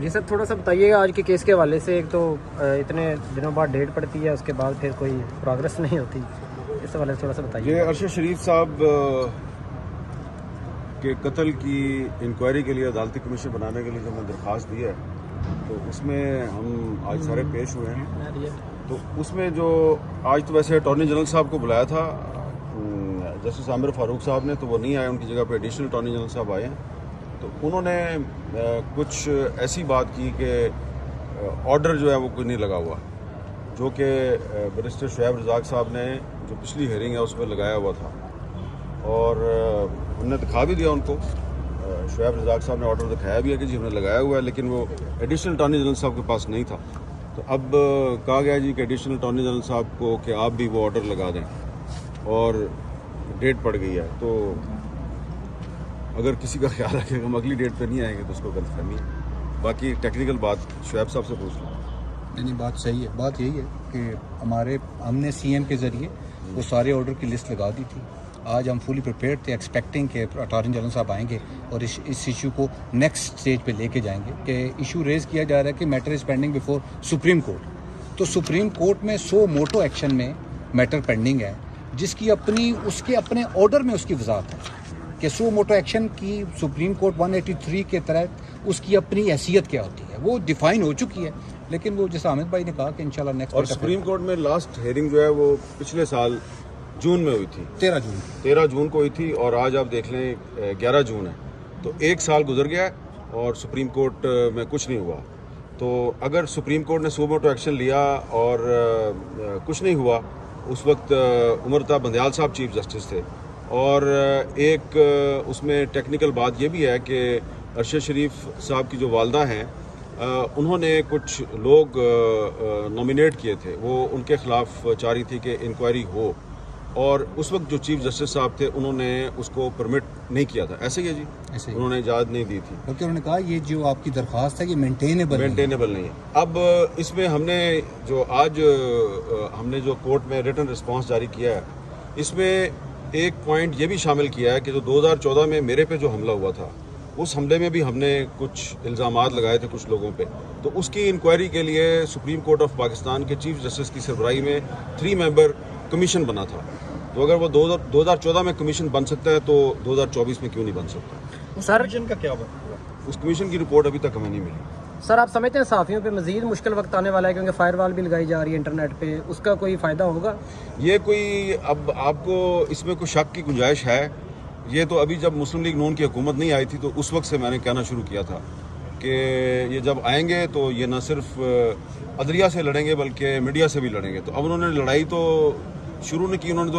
جی سر، تھوڑا سا بتائیے گا آج کے کیس کے حوالے سے. ایک تو اتنے دنوں بعد ڈیٹ پڑتی ہے، اس کے بعد پھر کوئی پروگرس نہیں ہوتی، اس حوالے سے تھوڑا سا بتائیے. یہ ارشد شریف صاحب کے قتل کی انکوائری کے لیے عدالتی کمیشن بنانے کے لیے جو میں درخواست دی ہے، تو اس میں ہم آج سارے پیش ہوئے ہیں. تو اس میں جو آج تو ویسے اٹارنی جنرل صاحب کو بلایا تھا جسٹس عامر فاروق صاحب نے، تو وہ نہیں آئے، ان کی جگہ پہ ایڈیشنل اٹارنی جنرل صاحب آئے ہیں. تو انہوں نے کچھ ایسی بات کی کہ آرڈر جو ہے وہ کوئی نہیں لگا ہوا، جو کہ بیرسٹر شعیب رزاق صاحب نے جو پچھلی ہیئرنگ ہے اس میں لگایا ہوا تھا، اور ہم نے دکھا بھی دیا ان کو. شعیب رزاق صاحب نے آرڈر دکھایا بھی ہے کہ جی ہم نے لگایا ہوا ہے، لیکن وہ ایڈیشنل اٹارنی جنرل صاحب کے پاس نہیں تھا. تو اب کہا گیا جی کہ ایڈیشنل اٹارنی جنرل صاحب کو کہ آپ بھی وہ آرڈر لگا دیں، اور ڈیٹ پڑ گئی ہے. تو اگر کسی کا خیال ہے کہ ہم اگلی ڈیٹ پہ نہیں آئیں گے تو اس کو غلط فہمی ہے. باقی ٹیکنیکل بات شعیب صاحب سے پوچھ لوں. نہیں، بات صحیح ہے. بات یہی ہے کہ ہم نے سی ایم کے ذریعے وہ سارے آرڈر کی لسٹ لگا دی تھی. آج ہم فلی پریپیئرڈ تھے، ایکسپیکٹنگ کہ اٹارنی جنرل صاحب آئیں گے اور اس ایشو کو نیکسٹ اسٹیج پہ لے کے جائیں گے. کہ ایشو ریز کیا جا رہا ہے کہ matter is pending before supreme court. تو سپریم کورٹ میں سو موٹو ایکشن میں میٹر پینڈنگ ہے، جس کی اس کے اپنے آرڈر میں اس کی وضاحت ہے کہ سو موٹو ایکشن کی سپریم کورٹ 183 کے تحت اس کی اپنی حیثیت کیا ہوتی ہے، وہ ڈیفائن ہو چکی ہے. لیکن وہ جیسے حامد بھائی نے کہا کہ انشاءاللہ نیکسٹ. اور سپریم کورٹ میں لاسٹ ہیئرنگ جو ہے وہ پچھلے سال جون میں ہوئی تھی، 13 جون کو ہوئی تھی، اور آج آپ دیکھ لیں 11 جون ہے. تو ایک سال گزر گیا ہے اور سپریم کورٹ میں کچھ نہیں ہوا. تو اگر سپریم کورٹ نے سو موٹو ایکشن لیا اور کچھ نہیں ہوا، اس وقت امرتا بندیال صاحب چیف جسٹس تھے. اور ایک اس میں ٹیکنیکل بات یہ بھی ہے کہ ارشد شریف صاحب کی جو والدہ ہیں، انہوں نے کچھ لوگ نامینیٹ کیے تھے، وہ ان کے خلاف چاہ رہی تھی کہ انکوائری ہو، اور اس وقت جو چیف جسٹس صاحب تھے انہوں نے اس کو پرمٹ نہیں کیا تھا. ایسے ہی ہے جی، انہوں نے اجازت نہیں دی تھی، کیونکہ انہوں نے کہا یہ جو آپ کی درخواست ہے یہ مینٹینیبل نہیں ہے. اب اس میں ہم نے جو آج ہم نے جو کورٹ میں ریٹن رسپانس جاری کیا ہے، اس میں ایک پوائنٹ یہ بھی شامل کیا ہے کہ جو 2014 میں میرے پہ جو حملہ ہوا تھا، اس حملے میں بھی ہم نے کچھ الزامات لگائے تھے کچھ لوگوں پہ. تو اس کی انکوائری کے لیے سپریم کورٹ آف پاکستان کے چیف جسٹس کی سربراہی میں 3 ممبر کمیشن بنا تھا. تو اگر وہ 2014 میں کمیشن بن سکتا ہے تو 2024 میں کیوں نہیں بن سکتا؟ سر کمیشن کا کیا ہوا؟ اس کمیشن کی رپورٹ ابھی تک ہمیں نہیں ملی. سر، آپ سمجھتے ہیں صحافیوں پہ مزید مشکل وقت آنے والا ہے، کیونکہ فائر وال بھی لگائی جا رہی ہے انٹرنیٹ پہ، اس کا کوئی فائدہ ہوگا؟ یہ کوئی اب آپ کو اس میں کوئی شک کی گنجائش ہے؟ یہ تو ابھی جب مسلم لیگ نون کی حکومت نہیں آئی تھی تو اس وقت سے میں نے کہنا شروع کیا تھا کہ یہ جب آئیں گے تو یہ نہ صرف عدلیہ سے لڑیں گے بلکہ میڈیا سے بھی لڑیں گے. تو اب انہوں نے لڑائی تو شروع نہیں کی، انہوں نے تو